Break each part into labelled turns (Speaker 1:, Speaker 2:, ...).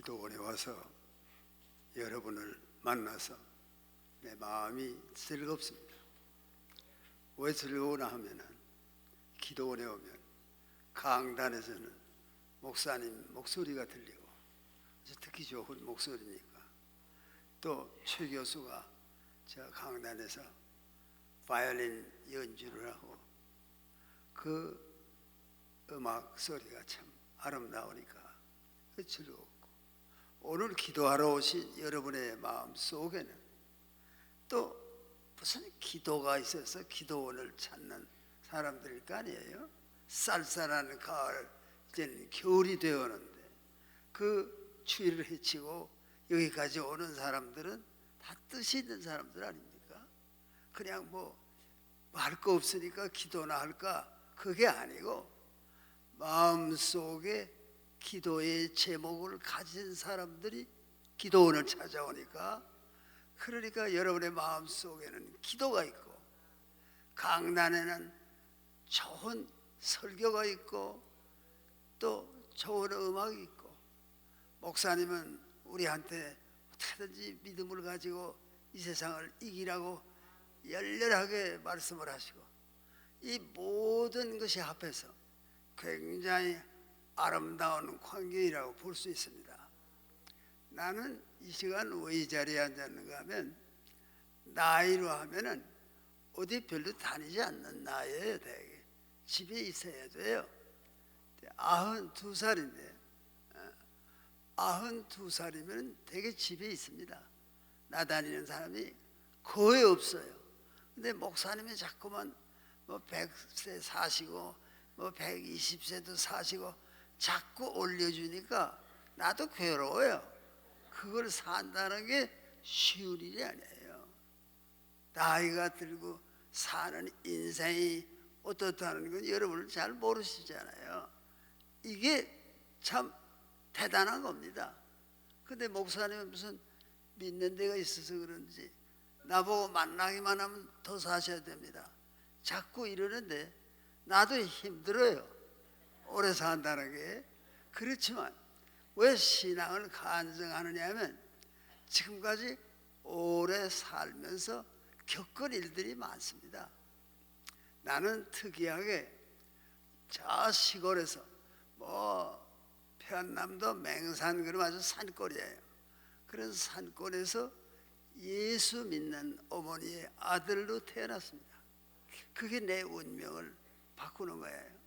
Speaker 1: 기도원에 와서 여러분을 만나서 내 마음이 즐겁습니다. 왜 즐거우나 하면은 기도원에 오면 강단에서는 목사님 목소리가 들리고 듣기 좋은 목소리니까, 또 최 교수가 저 강단에서 바이올린 연주를 하고 그 음악 소리가 참 아름다우니까 즐겁고, 오늘 기도하러 오신 여러분의 마음 속에는 또 무슨 기도가 있어서 기도원을 찾는 사람들일 거 아니에요? 쌀쌀한 가을, 이제는 겨울이 되어오는데 그 추위를 헤치고 여기까지 오는 사람들은 다 뜻이 있는 사람들 아닙니까? 그냥 뭐 할 거 없으니까 기도나 할까, 그게 아니고 마음속에 기도의 제목을 가진 사람들이 기도원을 찾아오니까, 그러니까 여러분의 마음속에는 기도가 있고, 강단에는 좋은 설교가 있고 또 좋은 음악이 있고, 목사님은 우리한테 어떻게든지 믿음을 가지고 이 세상을 이기라고 열렬하게 말씀을 하시고, 이 모든 것이 합해서 굉장히 아름다운 광경이라고 볼 수 있습니다. 나는 이 시간 왜 이 자리에 앉았는가 하면, 나이로 하면은 어디 별로 다니지 않는 나이에요. 되게 집에 있어야 돼요. 92살인데 92살이면 되게 집에 있습니다. 나다니는 사람이 거의 없어요. 근데 목사님이 자꾸만 뭐 100세 사시고 뭐 120세도 사시고 자꾸 올려주니까 나도 괴로워요. 그걸 산다는 게 쉬운 일이 아니에요. 나이가 들고 사는 인생이 어떻다는 건 여러분은 잘 모르시잖아요. 이게 참 대단한 겁니다. 근데 목사님은 무슨 믿는 데가 있어서 그런지 나보고 만나기만 하면 더 사셔야 됩니다. 자꾸 이러는데 나도 힘들어요. 오래 산다는 게. 그렇지만 왜 신앙을 간증하느냐 하면, 지금까지 오래 살면서 겪은 일들이 많습니다. 나는 특이하게 저 시골에서 뭐 편남도 맹산, 그럼 아주 산골이에요. 그런 산골에서 예수 믿는 어머니의 아들로 태어났습니다. 그게 내 운명을 바꾸는 거예요.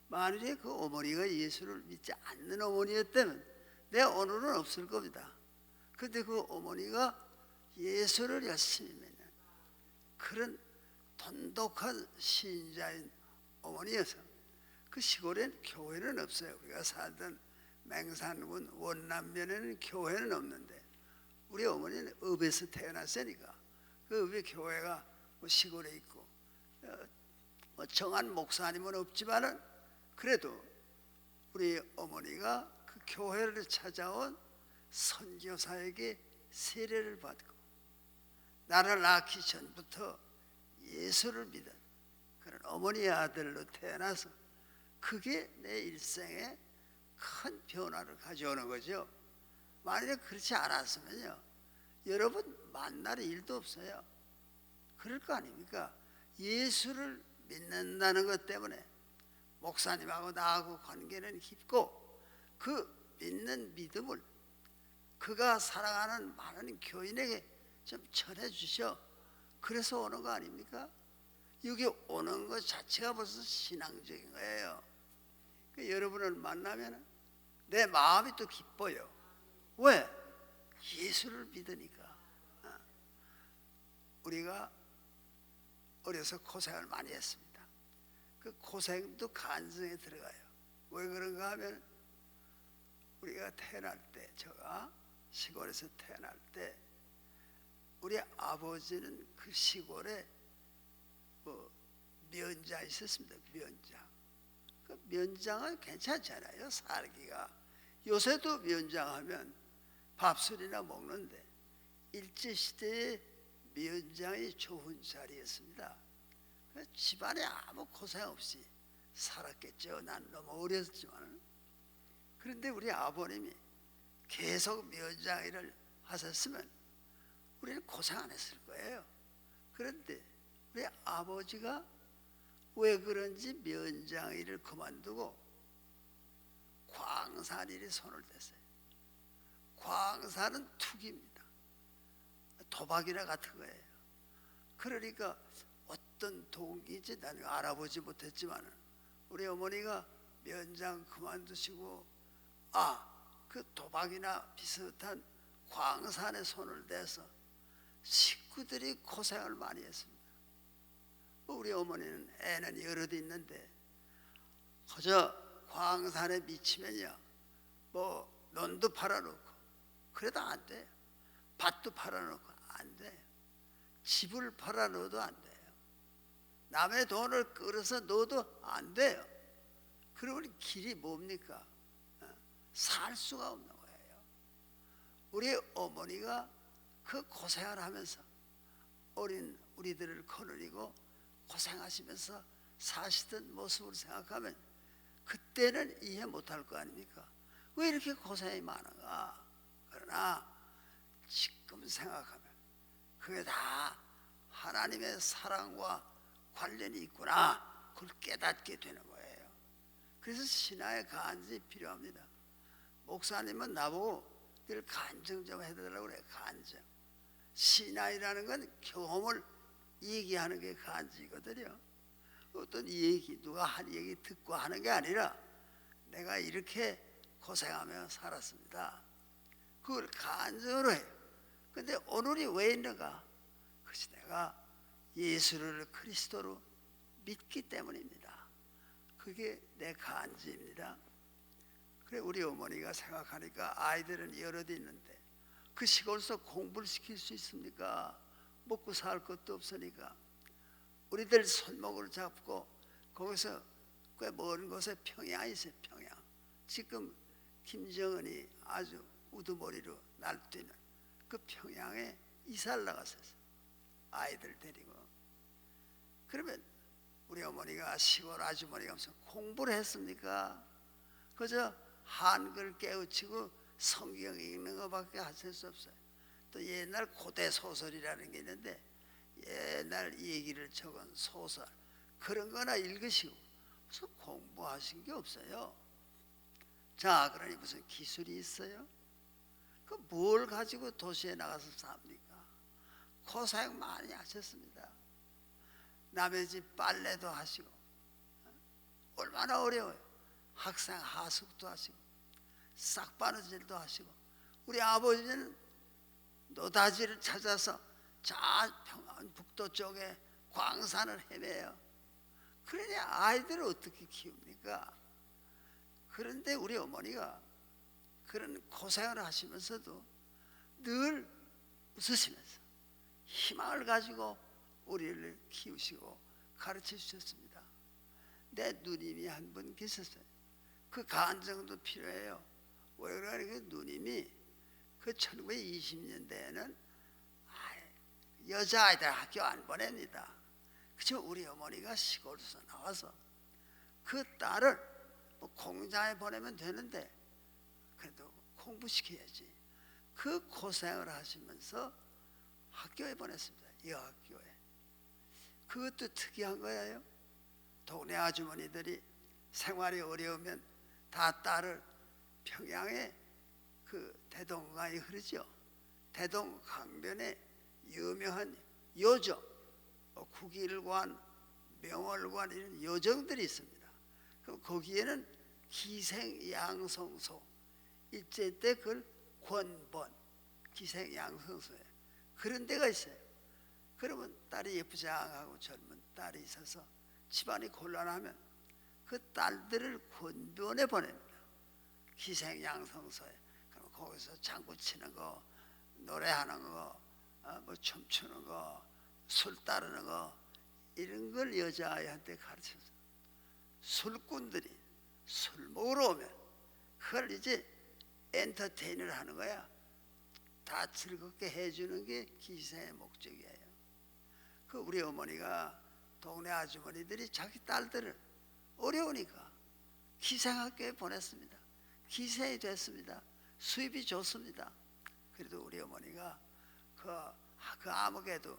Speaker 1: 만일에 그 어머니가 예수를 믿지 않는 어머니였다면 내 오늘은 없을 겁니다. 그런데 그 어머니가 예수를 열심히 믿는 그런 돈독한 신자인 어머니여서, 그 시골엔 교회는 없어요. 우리가 살던 맹산군 원남면에는 교회는 없는데, 우리 어머니는 읍에서 태어났으니까 그 읍에 교회가 뭐 시골에 있고 뭐 정한 목사님은 없지만은 그래도 우리 어머니가 그 교회를 찾아온 선교사에게 세례를 받고 나를 낳기 전부터 예수를 믿은 그런 어머니의 아들로 태어나서, 그게 내 일생에 큰 변화를 가져오는 거죠. 만약에 그렇지 않았으면요, 여러분 만날 일도 없어요. 그럴 거 아닙니까? 예수를 믿는다는 것 때문에 목사님하고 나하고 관계는 깊고, 그 믿는 믿음을 그가 사랑하는 많은 교인에게 좀 전해 주셔. 그래서 오는 거 아닙니까? 여기 오는 것 자체가 벌써 신앙적인 거예요. 여러분을 만나면 내 마음이 또 기뻐요. 왜? 예수를 믿으니까. 우리가 어려서 고생을 많이 했습니다. 그 고생도 간증에 들어가요. 왜 그런가 하면, 우리가 태어날 때, 제가 시골에서 태어날 때 우리 아버지는 그 시골에 뭐 면장 있었습니다. 면장. 그 면장은 괜찮잖아요, 살기가. 요새도 면장하면 밥술이나 먹는데, 일제시대에 면장이 좋은 자리였습니다. 집안에 아무 고생 없이 살았겠죠. 난 너무 어렸지만. 그런데 우리 아버님이 계속 면장 일을 하셨으면 우리는 고생 안 했을 거예요. 그런데 우리 아버지가 왜 그런지 면장 일을 그만두고 광산 일에 손을 댔어요. 광산은 투기입니다. 도박이나 같은 거예요. 그러니까 어떤 동기인지 나는 알아보지 못했지만 우리 어머니가 면장 그만두시고 그 도박이나 비슷한 광산에 손을 대서 식구들이 고생을 많이 했습니다. 우리 어머니는 애는 여럿 있는데 그저 광산에 미치면요 뭐 논도 팔아놓고 그래도 안 돼요. 밭도 팔아놓고 안 돼요. 집을 팔아놓어도 안 돼요. 남의 돈을 끌어서 넣어도 안 돼요. 그러면 길이 뭡니까? 살 수가 없는 거예요. 우리 어머니가 그 고생을 하면서 어린 우리들을 거느리고 고생하시면서 사시던 모습을 생각하면 그때는 이해 못할 거 아닙니까? 왜 이렇게 고생이 많은가? 그러나 지금 생각하면 그게 다 하나님의 사랑과 관련이 있구나. 그걸 깨닫게 되는 거예요. 그래서 신앙의 간증이 필요합니다. 목사님은 나보고 늘 간증 좀 해달라고 그래. 간증. 신앙이라는 건 경험을 얘기하는 게 간증이거든요. 어떤 얘기 누가 한 얘기 듣고 하는 게 아니라 내가 이렇게 고생하며 살았습니다. 그걸 간증으로 해요. 근데 오늘이 왜 있는가? 그것이 내가 예수를 그리스도로 믿기 때문입니다. 그게 내 간증입니다. 그래 우리 어머니가 생각하니까 아이들은 여럿 있는데 그 시골에서 공부를 시킬 수 있습니까? 먹고 살 것도 없으니까 우리들 손목을 잡고 거기서 꽤 먼 곳에 평양이 있어요. 평양. 지금 김정은이 아주 우두머리로 날뛰는 그 평양에 이사를 나갔어요. 아이들 데리고. 그러면 우리 어머니가 시골 아주머니가 무슨 공부를 했습니까? 그저 한글 깨우치고 성경 읽는 것밖에 하실 수 없어요. 또 옛날 고대 소설이라는 게 있는데 옛날 얘기를 적은 소설 그런 거나 읽으시고 무슨 공부하신 게 없어요. 자, 그러니 무슨 기술이 있어요? 그 뭘 가지고 도시에 나가서 삽니까? 고생 많이 하셨습니다. 남의 집 빨래도 하시고 얼마나 어려워요. 학생 하숙도 하시고 싹바느질도 하시고 우리 아버지는 노다지를 찾아서 저 평안북도 쪽에 광산을 헤매요. 그러니 아이들을 어떻게 키웁니까? 그런데 우리 어머니가 그런 고생을 하시면서도 늘 웃으시면서 희망을 가지고 우리를 키우시고 가르쳐 주셨습니다. 내 누님이 한 분 계셨어요. 그 간증도 필요해요. 왜 그러냐면 그 누님이 그 1920년대에는 여자아이들 학교 안 보냅니다. 그저 우리 어머니가 시골에서 나와서 그 딸을 뭐 공장에 보내면 되는데 그래도 공부시켜야지. 그 고생을 하시면서 학교에 보냈습니다. 여학교에. 그것도 특이한 거예요. 동네 아주머니들이 생활이 어려우면 다 딸을 평양에 그 대동강이 흐르죠. 대동강변에 유명한 요정, 국일관, 명월관 이런 요정들이 있습니다. 그럼 거기에는 기생양성소, 일제 때 그걸 권본, 기생양성소에 그런 데가 있어요. 그러면 딸이 예쁘장하고 젊은 딸이 있어서 집안이 곤란하면 그 딸들을 권변에 보냅니다. 기생양성소에. 그럼 거기서 장구 치는 거, 노래하는 거, 뭐 춤추는 거, 술 따르는 거 이런 걸 여자아이한테 가르쳐서 술꾼들이 술 먹으러 오면 그걸 이제 엔터테인을 하는 거야. 다 즐겁게 해주는 게 기생의 목적이에요. 그 우리 어머니가 동네 아주머니들이 자기 딸들을 어려우니까 기생학교에 보냈습니다. 기생이 됐습니다. 수입이 좋습니다. 그래도 우리 어머니가 그 암흑에도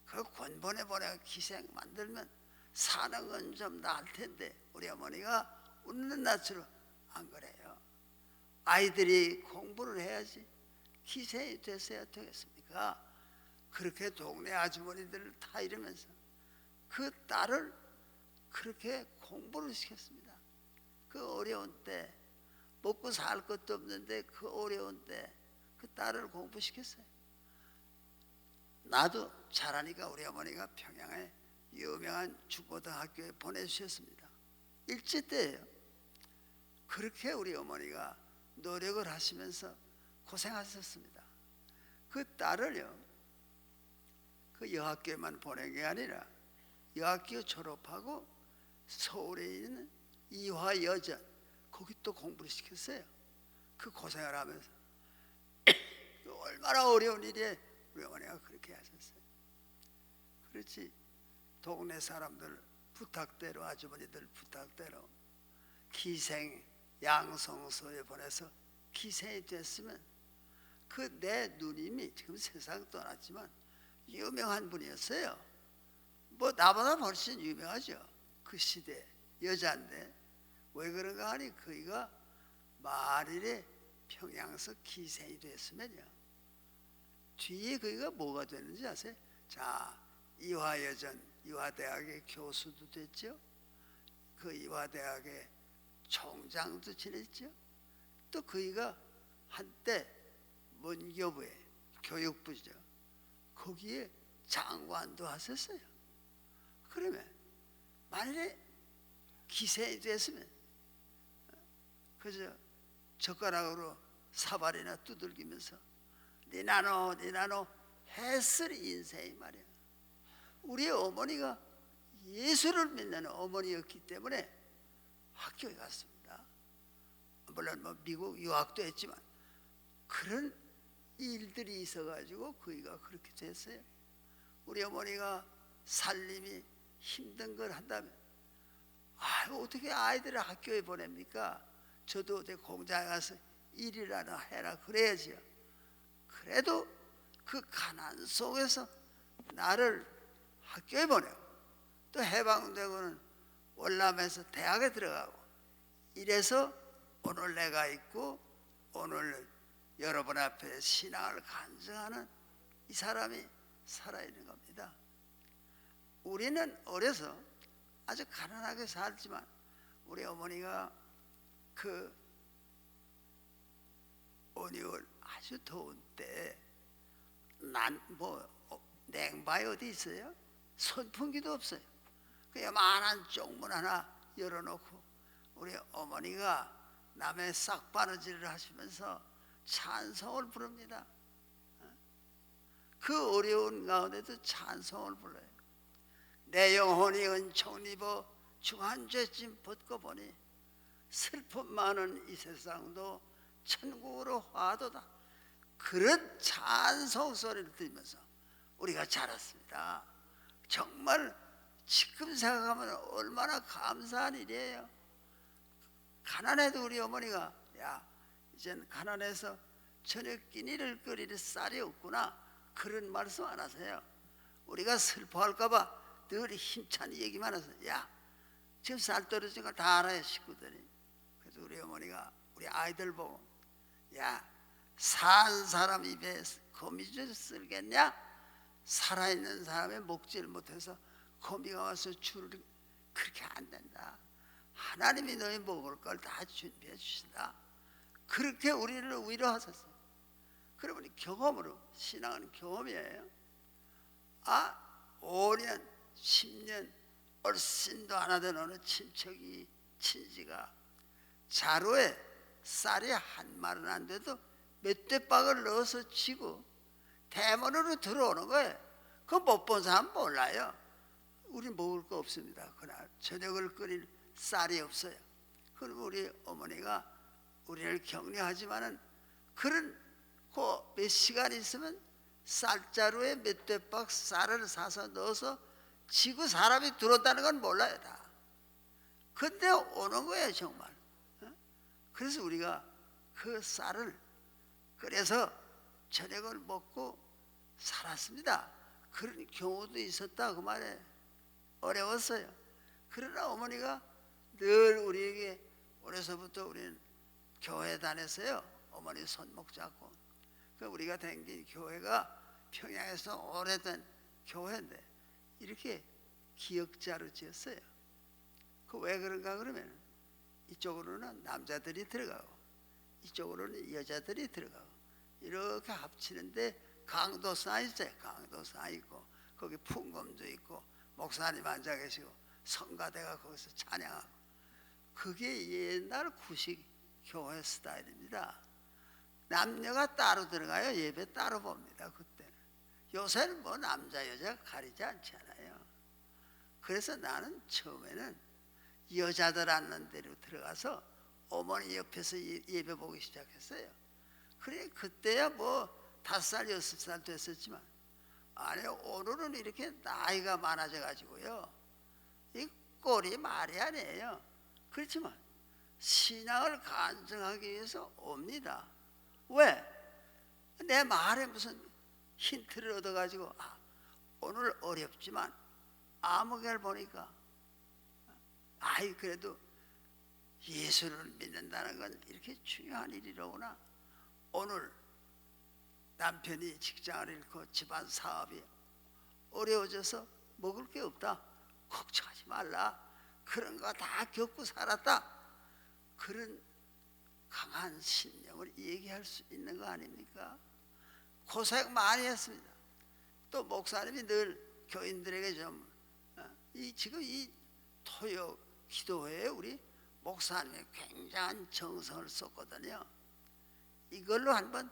Speaker 1: 그 권본에 보내 기생 만들면 사는 건 좀 나을 텐데 우리 어머니가 웃는 낯으로 안 그래요. 아이들이 공부를 해야지 기생이 됐어야 되겠습니까? 그렇게 동네 아주머니들을 다 이러면서 그 딸을 그렇게 공부를 시켰습니다. 그 어려운 때 먹고 살 것도 없는데 그 어려운 때 그 딸을 공부시켰어요. 나도 잘하니까 우리 어머니가 평양에 유명한 중고등학교에 보내주셨습니다. 일제 때예요. 그렇게 우리 어머니가 노력을 하시면서 고생하셨습니다. 그 딸을요, 그 여학교에만 보낸 게 아니라 여학교 졸업하고 서울에 있는 이화여전 거기 또 공부를 시켰어요. 그 고생을 하면서 얼마나 어려운 일이에 우리 어머니가 그렇게 하셨어요. 그렇지 동네 사람들 부탁대로 아주머니들 부탁대로 기생 양성소에 보내서 기생이 됐으면 그 내 누님이 지금 세상 떠났지만 유명한 분이었어요. 뭐 나보다 훨씬 유명하죠. 그 시대 여자인데 왜 그런가 하니 그이가 말일에 평양서 기생이 됐으면요 뒤에 그이가 뭐가 되는지 아세요? 자, 이화여전 이화대학의 교수도 됐죠. 그 이화대학의 총장도 지냈죠. 또 그이가 한때 문교부의 교육부죠. 거기에 장관도 하셨어요. 그러면 만일에 기생이 됐으면 그저 젓가락으로 사발이나 두들기면서 니나노 니나노 했을 인생이 말이야. 우리 어머니가 예수를 믿는 어머니였기 때문에 학교에 갔습니다. 물론 뭐 미국 유학도 했지만 그런 일들이 있어가지고 그이가 그렇게 됐어요. 우리 어머니가 살림이 힘든 걸 한다면 어떻게 아이들을 학교에 보냅니까? 저도 어디 공장에 가서 일이라나 해라 그래야지요. 그래도 그 가난 속에서 나를 학교에 보내고 또 해방되고는 월남에서 대학에 들어가고 이래서 오늘 내가 있고 오늘 여러분 앞에 신앙을 간증하는 이 사람이 살아있는 겁니다. 우리는 어려서 아주 가난하게 살지만 우리 어머니가 그 어느 아주 더운 때 냉방이 어디 있어요? 선풍기도 없어요. 그 요만한 쪽문 하나 열어놓고 우리 어머니가 남의 싹바느질을 하시면서 찬송을 부릅니다. 그 어려운 가운데도 찬송을 불러요. 내 영혼이 은총 입어 중한 죄짐 벗고 보니 슬픔 많은 이 세상도 천국으로 화도다. 그런 찬송 소리를 들으면서 우리가 자랐습니다. 정말 지금 생각하면 얼마나 감사한 일이에요. 가난해도 우리 어머니가 야 이젠 가난해서 저녁 끼니를 끓일 쌀이 없구나 그런 말씀 안 하세요. 우리가 슬퍼할까 봐 늘 힘찬 얘기만 하세요. 야 지금 쌀 떨어진 걸 다 알아요 식구들이. 그래서 우리 어머니가 우리 아이들 보고 야 산 사람 입에 거미줄 쓸겠냐? 살아있는 사람의 먹지를 못해서 거미가 와서 줄을 그렇게 안 된다. 하나님이 너희 먹을 걸 다 준비해 주신다. 그렇게 우리를 위로하셨어요. 그러면 경험으로 신앙은 경험이에요. 5년 10년 얼씬도 안 하던 어느 친지가 자루에 쌀이 한 말은 안 돼도 몇 대박을 넣어서 치고 대문으로 들어오는 거예요. 그거 못 본 사람 몰라요. 우리 먹을 거 없습니다. 그날 저녁을 끓일 쌀이 없어요. 그럼 우리 어머니가 우리를 격려하지만은 그런 그 몇 시간 있으면 쌀자루에 몇 대박 쌀을 사서 넣어서 지고 사람이 들어온다는 건 몰라요 다. 근데 오는 거예요 정말. 그래서 우리가 그 쌀을 그래서 저녁을 먹고 살았습니다. 그런 경우도 있었다 그 말에. 어려웠어요. 그러나 어머니가 늘 우리에게 어려서부터 우리는 교회 다녔어요. 어머니 손목 잡고. 그 우리가 다닌 교회가 평양에서 오래된 교회인데 이렇게 기역자로 지었어요. 그 왜 그런가 그러면 이쪽으로는 남자들이 들어가고 이쪽으로는 여자들이 들어가고 이렇게 합치는데 강도상 있어요. 강도상 있고 거기 풍금도 있고 목사님 앉아 계시고 성가대가 거기서 찬양하고 그게 옛날 구식 교회 스타일입니다. 남녀가 따로 들어가요. 예배 따로 봅니다. 그때는. 요새는 뭐 남자 여자 가리지 않잖아요. 그래서 나는 처음에는 여자들 앉는 데로 들어가서 어머니 옆에서 예배 보기 시작했어요. 그래 그때야 뭐 5살 6살 됐었지만 아니 오늘은 이렇게 나이가 많아져 가지고요 이 꼴이 말이 아니에요. 그렇지만 신앙을 간증하기 위해서 옵니다. 왜? 내 말에 무슨 힌트를 얻어가지고 오늘 어렵지만 아무개를 보니까 아이 그래도 예수를 믿는다는 건 이렇게 중요한 일이로구나. 오늘 남편이 직장을 잃고 집안 사업이 어려워져서 먹을 게 없다. 걱정하지 말라. 그런 거 다 겪고 살았다. 그런 강한 신념을 얘기할 수 있는 거 아닙니까? 고생 많이 했습니다. 또 목사님이 늘 교인들에게 지금 이 토요 기도회에 우리 목사님이 굉장한 정성을 썼거든요. 이걸로 한번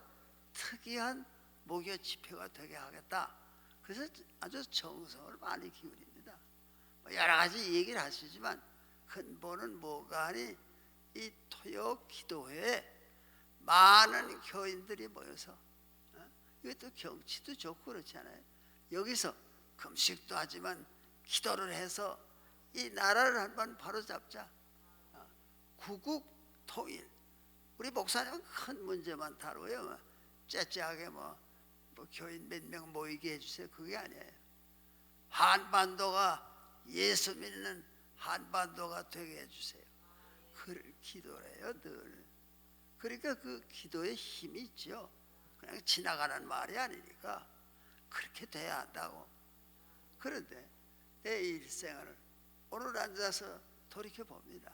Speaker 1: 특이한 목요 집회가 되게 하겠다. 그래서 아주 정성을 많이 기울입니다. 여러 가지 얘기를 하시지만 근본은 뭐가 아니 이 토요 기도회에 많은 교인들이 모여서 이것도 경치도 좋고 그렇잖아요. 여기서 금식도 하지만 기도를 해서 이 나라를 한번 바로잡자. 구국 통일. 우리 목사님은 큰 문제만 다루어요. 째째하게 뭐 교인 몇 명 모이게 해주세요. 그게 아니에요. 한반도가 예수 믿는 한반도가 되게 해주세요. 그를 기도를 해요 늘. 그러니까 그 기도에 힘이 있죠. 그냥 지나가는 말이 아니니까 그렇게 돼야 한다고. 그런데 내 일생을 오늘 앉아서 돌이켜봅니다.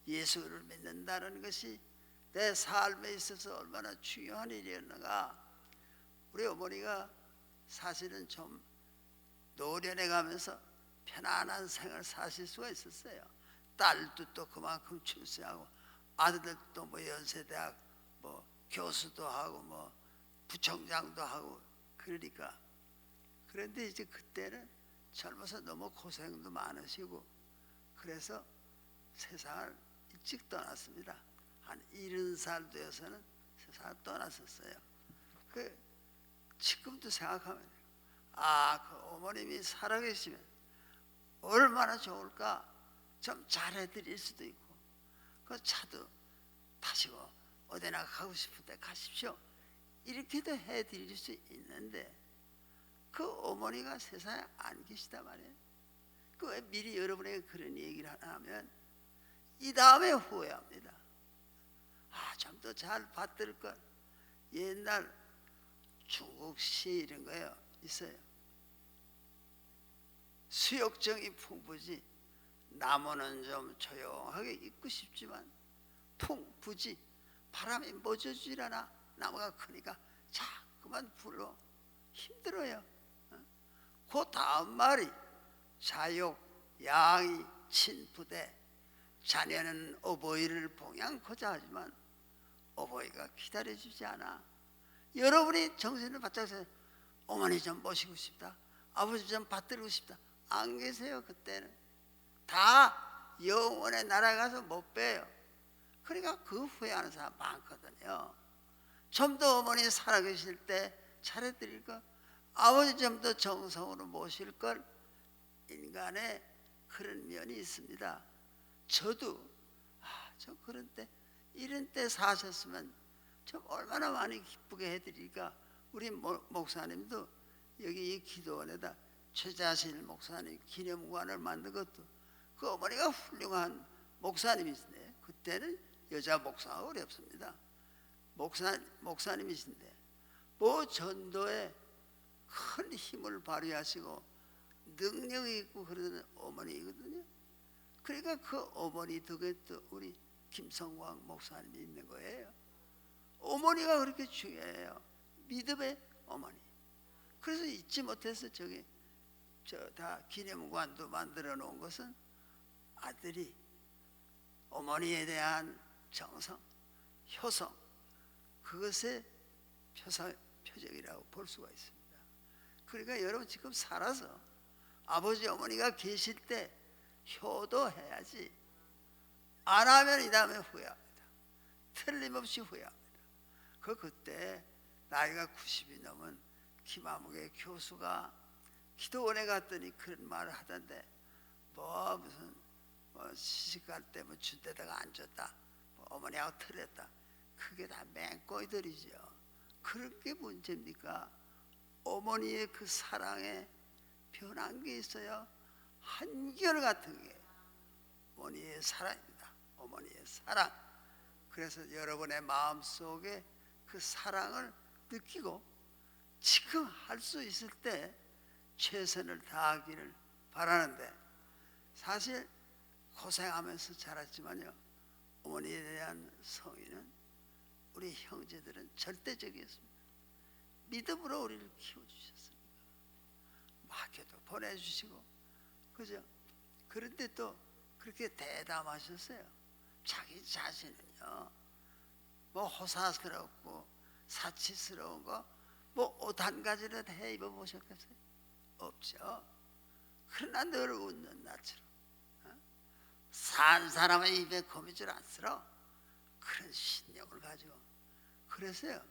Speaker 1: 예수를 믿는다는 것이 내 삶에 있어서 얼마나 중요한 일이었는가. 우리 어머니가 사실은 좀 노련해 가면서 편안한 생을 사실 수가 있었어요. 딸도 또 그만큼 출세하고 아들들도 뭐 연세대학 뭐 교수도 하고 뭐 부총장도 하고 그러니까. 그런데 이제 그때는 젊어서 너무 고생도 많으시고 그래서 세상을 일찍 떠났습니다. 한 70살 되어서는 세상을 떠났었어요. 지금도 생각하면 그 어머님이 살아계시면 얼마나 좋을까. 좀 잘해드릴 수도 있고 그 차도 타시고 어디나 가고 싶을 때 가십시오. 이렇게도 해드릴 수 있는데 그 어머니가 세상에 안 계시단 말이에요. 그 왜 미리 여러분에게 그런 얘기를 하면 이 다음에 후회합니다. 좀 더 잘 받들 걸. 옛날 중국 시 이런 거요 있어요. 수욕정이 풍부지 나무는 좀 조용하게 있고 싶지만 풍부지 바람이 멎어주질 않아. 나무가 크니까 자꾸만 불러. 힘들어요. 그 다음 말이 자욕 양이 친부대 자녀는 어버이를 봉양코자 하지만 어버이가 기다려주지 않아. 여러분이 정신을 바짝 세요. 어머니 좀 모시고 싶다. 아버지 좀 받들고 싶다. 안 계세요. 그때는 다 영원의 나라에 가서 못 봬요. 그러니까 그 후회하는 사람 많거든요. 좀 더 어머니 살아계실 때 차려드릴 걸, 아버지 좀 더 정성으로 모실 걸. 인간의 그런 면이 있습니다. 저도 저 그런 때 이런 때 사셨으면 좀 얼마나 많이 기쁘게 해드리니까 우리 목사님도 여기 이 기도원에다 최자실 목사님 기념관을 만든 것도 그 어머니가 훌륭한 목사님이신데 그때는 여자 목사가 어렵습니다. 목사님이신데 뭐 전도에 큰 힘을 발휘하시고 능력이 있고 그러는 어머니거든요. 그러니까 그 어머니 덕에 또 우리 김성광 목사님이 있는 거예요. 어머니가 그렇게 중요해요. 믿음의 어머니. 그래서 잊지 못해서 저기 다 기념관도 만들어 놓은 것은 아들이 어머니에 대한 정성, 효성 그것의 표적이라고 볼 수가 있습니다. 그러니까 여러분 지금 살아서 아버지 어머니가 계실 때 효도해야지 안 하면 이 다음에 후회합니다. 틀림없이 후회합니다. 그때 나이가 90이 넘은 김아무개 교수가 기도원에 갔더니 그런 말을 하던데 뭐 무슨 시집갈 때 뭐 준 데다가 안 줬다 뭐 어머니하고 틀렸다 그게 다 맹꼬이들이죠. 그런 게 문제입니까? 어머니의 그 사랑에 변한 게 있어요. 한결같은 게 어머니의 사랑입니다. 어머니의 사랑. 그래서 여러분의 마음속에 그 사랑을 느끼고 지금 할 수 있을 때 최선을 다하기를 바라는데 사실 고생하면서 자랐지만요 어머니에 대한 성의는 우리 형제들은 절대적이었습니다. 믿음으로 우리를 키워주셨습니다. 학교도 보내주시고 그죠? 그런데 또 그렇게 대담하셨어요. 자기 자신은요 뭐 호사스럽고 사치스러운 거 뭐 옷 한 가지라도 해 입어보셨겠어요? 없죠. 그러나 늘 웃는 나처럼 산 사람의 입에 거미줄 안 쓸어 그런 신념을 가지고 그래서요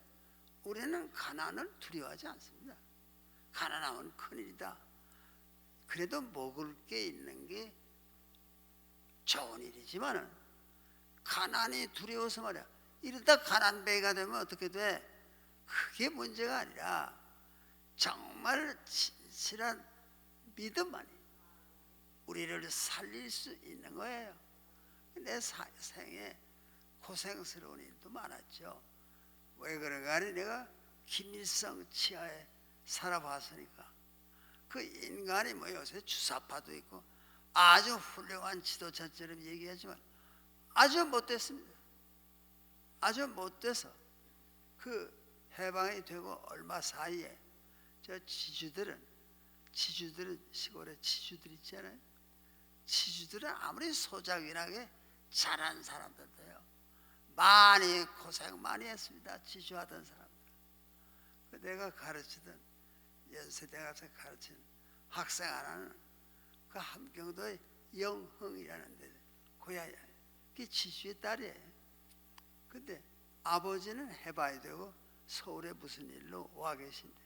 Speaker 1: 우리는 가난을 두려워하지 않습니다. 가난하면 큰일이다. 그래도 먹을 게 있는 게 좋은 일이지만은 가난이 두려워서 말이야 이러다 가난뱅이가 되면 어떻게 돼? 그게 문제가 아니라 정말 진실한 믿음만이 우리를 살릴 수 있는 거예요. 내 생에 고생스러운 일도 많았죠. 왜 그런가 하니 내가 김일성 치하에 살아봤으니까 그 인간이 뭐 요새 주사파도 있고 아주 훌륭한 지도자처럼 얘기하지만 아주 못됐습니다. 아주 못돼서 그 해방이 되고 얼마 사이에 저 지주들은 시골에 지주들 있잖아요. 지주들은 아무리 소작이나게 잘한 사람들도요 많이 고생 많이 했습니다. 지주하던 사람들. 내가 가르치던 연세대 가서 가르친 학생 하나는 그 함경도의 영흥이라는 데 고향이에요. 그게 지주의 딸이에요. 근데 아버지는 해봐야 되고 서울에 무슨 일로 와 계신데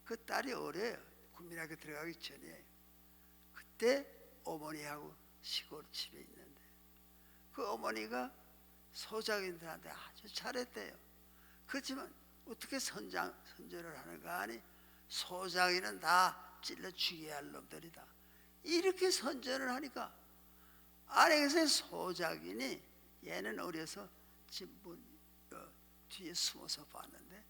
Speaker 1: 그 딸이 어려요. 국민학교 들어가기 전에 그때 어머니하고 시골 집에 있는데 그 어머니가 소작인들한테 아주 잘했대요. 그렇지만 어떻게 선전을 하는가 하니 소작이는 다 찔러 죽여야 할 놈들이다. 이렇게 선전을 하니까 아래에서 소작인이 얘는 어려서 진분 뒤에 숨어서 봤는데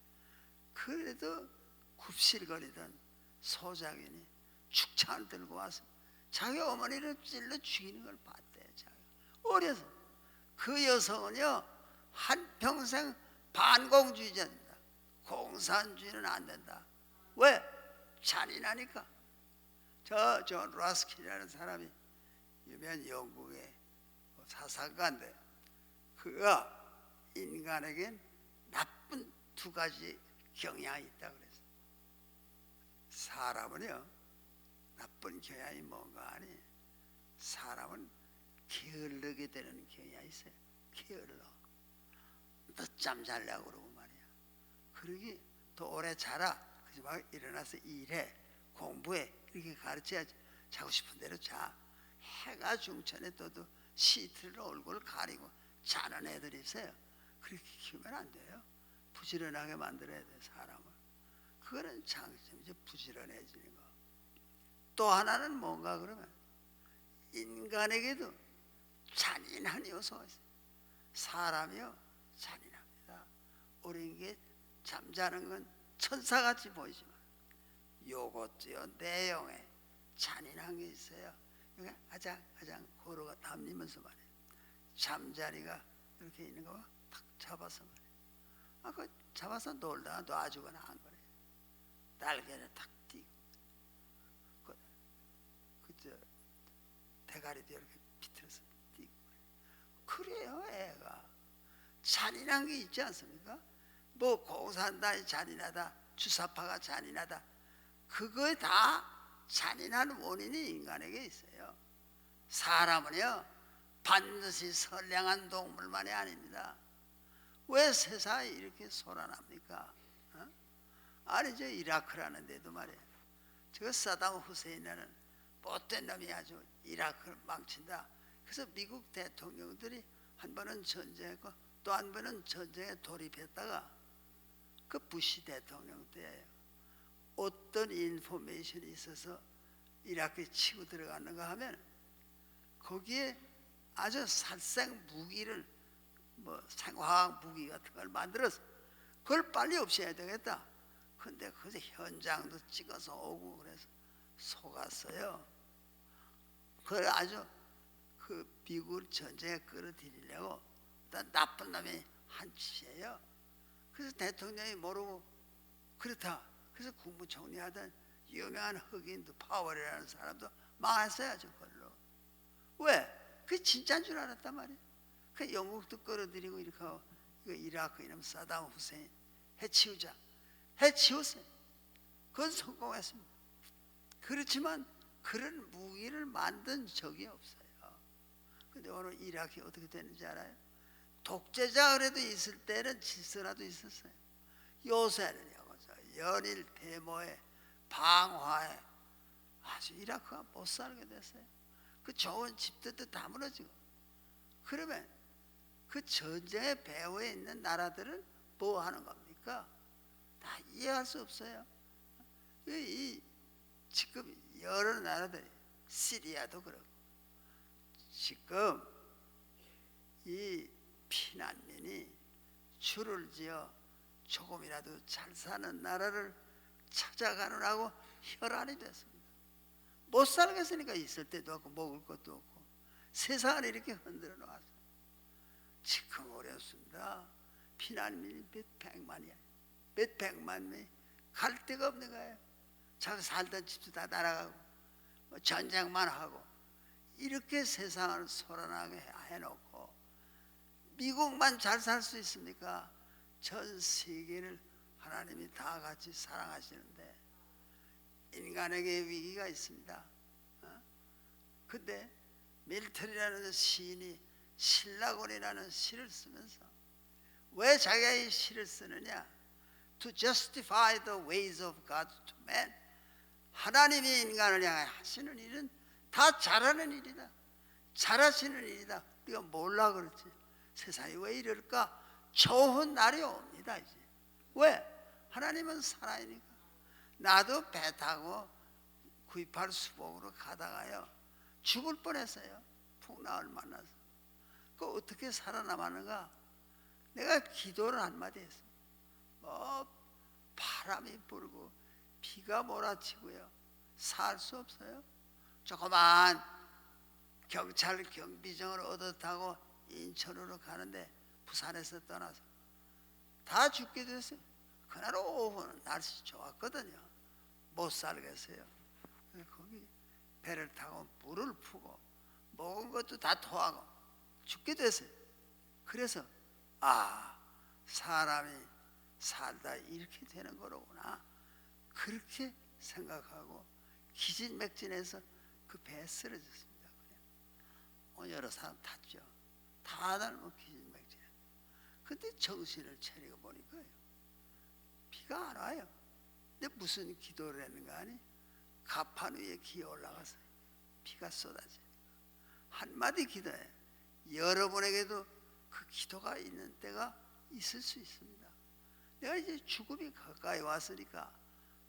Speaker 1: 그래도 굽실거리던 소작인이 축창을 들고 와서 자기 어머니를 찔러 죽이는 걸 봤대요. 자기가 어려서. 그 여성은요 한평생 반공주의자입니다. 공산주의는 안 된다. 왜? 잔인하니까. 존 라스킨이라는 사람이 유명한 영국의 사상가인데 그가 인간에겐 나쁜 두 가지 경향이 있다고 그랬어요. 사람은요 나쁜 경향이 뭔가 하니 사람은 게을르게 되는 경향이 있어요. 게을러. 늦잠 자려고 그러고 말이야. 그러기 더 오래 자라. 그러지 말고 일어나서 일해. 공부해. 이렇게 가르쳐야지. 자고 싶은 대로 자. 해가 중천에 떠도 시트로 얼굴을 가리고 자는 애들이 있어요. 그렇게 키우면 안 돼요. 부지런하게 만들어야 돼, 사람을. 그거는 장점이죠, 부지런해지는 거. 또 하나는 뭔가 그러면 인간에게도 잔인한 요소가 있어요. 사람이요, 잔인합니다. 어린 게 잠자는 건 천사같이 보이지만 요것도요, 내용에 잔인한 게 있어요. 이게 아장 고루가 담리면서 말이에요. 잠자리가 이렇게 있는 거 탁 잡아서 말이에요. 그 잡아서 놀다가 놔주거나 한 거예요. 날개를 탁 띄고 그저 대가리도 이렇게 비틀어서 띄고 그래요. 애가 잔인한 게 있지 않습니까? 뭐 공산당이 잔인하다, 주사파가 잔인하다, 그거 다 잔인한 원인이 인간에게 있어요. 사람은요 반드시 선량한 동물만이 아닙니다. 왜 세상이 이렇게 소란합니까? 아니 저 이라크라는 데도 말이에요. 저 사담 후세인이라는 못된 놈이 아주 이라크를 망친다. 그래서 미국 대통령들이 한 번은 전쟁했고 또 한 번은 전쟁에 돌입했다가 그 부시 대통령 때예요. 어떤 인포메이션이 있어서 이라크에 치고 들어갔는가 하면 거기에 아주 살생 무기를 뭐 생화학 무기 같은 걸 만들어서 그걸 빨리 없애야 되겠다. 근데 그래서 현장도 찍어서 오고 그래서 속았어요. 그걸 아주 그 미국을 전쟁에 끌어들이려고 나쁜 놈이 한 짓이에요. 그래서 대통령이 모르고 그렇다. 그래서 국무총리 하던 유명한 흑인 파월이라는 사람도 망했어요. 저걸로. 왜? 그게 진짜인 줄 알았단 말이에요. 그 영국도 끌어들이고 이렇게 하고 이라크 이름 사담 후세인 해치우자. 해치웠어요. 그건 성공했습니다. 그렇지만 그런 무기를 만든 적이 없어요. 근데 오늘 이라크가 어떻게 되는지 알아요? 독재자 그래도 있을 때는 질서라도 있었어요. 요새는요, 연일 데모에 방화에 아주 이라크가 못 살게 됐어요. 그 좋은 집들도 다 무너지고. 그러면 그 전쟁의 배후에 있는 나라들은 뭐 하는 겁니까? 다 이해할 수 없어요. 지금 여러 나라들이 시리아도 그렇고 지금 이 피난민이 줄을 지어 조금이라도 잘 사는 나라를 찾아가느라고 혈안이 됐습니다. 못 살겠으니까 있을 때도 없고 먹을 것도 없고 세상을 이렇게 흔들어 놓았어요. 지금 어렵습니다. 피난민이 몇 백만이야. 몇 백만이 갈 데가 없는 거예요. 자기 살던 집도 다 날아가고 전쟁만 하고 이렇게 세상을 소란하게 해놓고 미국만 잘 살 수 있습니까? 전 세계를 하나님이 다 같이 사랑하시는데 인간에게 위기가 있습니다. 근데 밀턴이라는 시인이 신라곤이라는 시를 쓰면서 왜 자기가 이 시를 쓰느냐? To justify the ways of God to man. 하나님이 인간을 향해 하시는 일은 다 잘하는 일이다. 잘하시는 일이다. 네가 몰라 그렇지. 세상이 왜 이럴까? 좋은 날이 옵니다 이제. 왜? 하나님은 살아있으니까. 나도 배 타고 9.28 수복으로 가다가요 죽을 뻔했어요. 풍랑을 만나서. 그 어떻게 살아남았는가? 내가 기도를 한마디 했어요. 뭐 바람이 불고 비가 몰아치고요 살 수 없어요. 조그만 경찰 경비정을 얻어 타고 인천으로 가는데 부산에서 떠나서 다 죽게 됐어요. 그날 오후는 날씨 좋았거든요. 못 살겠어요. 거기 배를 타고 물을 푸고 먹은 것도 다 토하고 죽게 됐어요. 그래서 사람이 살다 이렇게 되는 거로구나 그렇게 생각하고 기진맥진해서 그 배에 쓰러졌습니다. 여러 사람 탔죠. 다들 뭐 기진맥진해. 근데 정신을 차리고 보니까요 비가 안 와요. 근데 무슨 기도를 했는가 하니 가판 위에 기어 올라가서 비가 쏟아지니까 한마디 기도해. 여러분에게도 그 기도가 있는 때가 있을 수 있습니다. 내가 이제 죽음이 가까이 왔으니까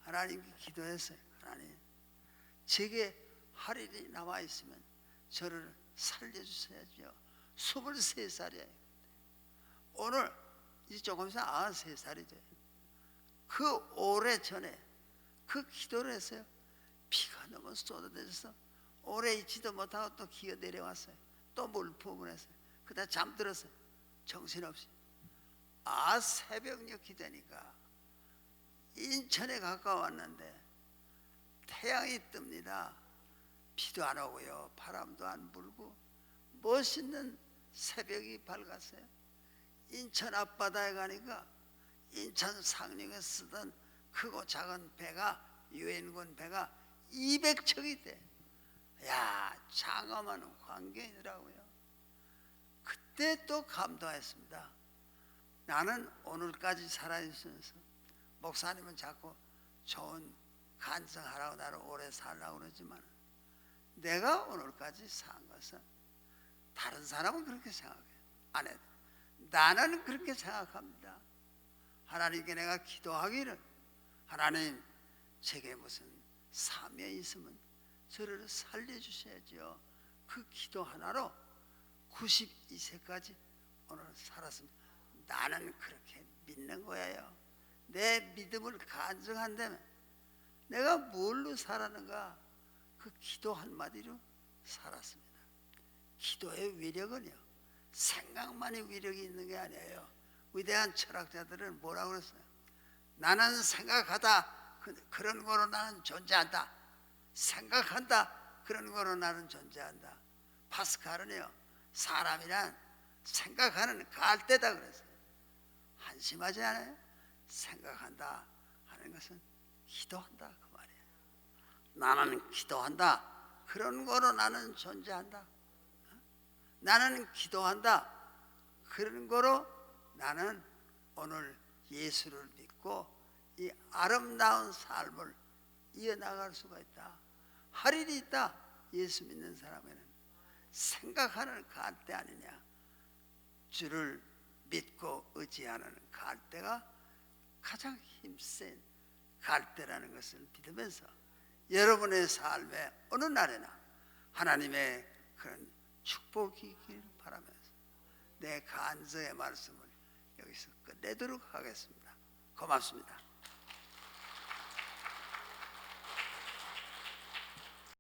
Speaker 1: 하나님께 기도했어요. 하나님, 제게 할 일이 남아있으면 저를 살려주셔야죠. 23살이에요. 오늘 이제 조금 있으면 93살이 돼요. 그 오래전에 그 기도를 했어요. 비가 너무 쏟아내려서 오래 있지도 못하고 또 기어 내려왔어요. 또 물품을 했어요. 그다음 잠들었어요. 정신없이. 새벽녘이 되니까 인천에 가까웠는데 태양이 뜹니다. 비도 안 오고요, 바람도 안 불고 멋있는 새벽이 밝았어요. 인천 앞바다에 가니까 인천 상륙에 쓰던 크고 작은 배가, 유엔군 배가 200척이 돼. 야, 장엄한 광경이더라고요. 그때 또 감동했습니다. 나는 오늘까지 살아있으면서, 목사님은 자꾸 좋은 간증하라고 나를 오래 살라고 그러지만, 내가 오늘까지 산 것은, 다른 사람은 그렇게 생각해요. 안 해도 나는 그렇게 생각합니다. 하나님께 내가 기도하기를, 하나님, 제게 무슨 사명이 있으면 저를 살려주셔야죠. 그 기도 하나로 92세까지 오늘 살았습니다. 나는 그렇게 믿는 거예요. 내 믿음을 간증한다면 내가 뭘로 살았는가? 그 기도 한마디로 살았습니다. 기도의 위력은요, 생각만이 위력이 있는 게 아니에요. 위대한 철학자들은 뭐라고 그랬어요? 나는 생각하다, 그런 거로 나는 존재한다. 생각한다, 그런 거로 나는 존재한다. 파스칼은요, 사람이란 생각하는 갈대다 그랬어요. 한심하지 않아요? 생각한다 하는 것은 기도한다 그 말이에요. 나는 기도한다, 그런 거로 나는 존재한다. 나는 기도한다, 그런 거로 나는 오늘 예수를 믿고 이 아름다운 삶을 이어나갈 수가 있다. 할 일이 있다. 예수 믿는 사람에는 생각하는 갈대 아니냐. 주를 믿고 의지하는 갈대가 가장 힘센 갈대라는 것을 믿으면서 여러분의 삶의 어느 날에나 하나님의 그런 축복이 있기를 바라면서 내 간증의 말씀을 여기서 끝내도록 하겠습니다. 고맙습니다.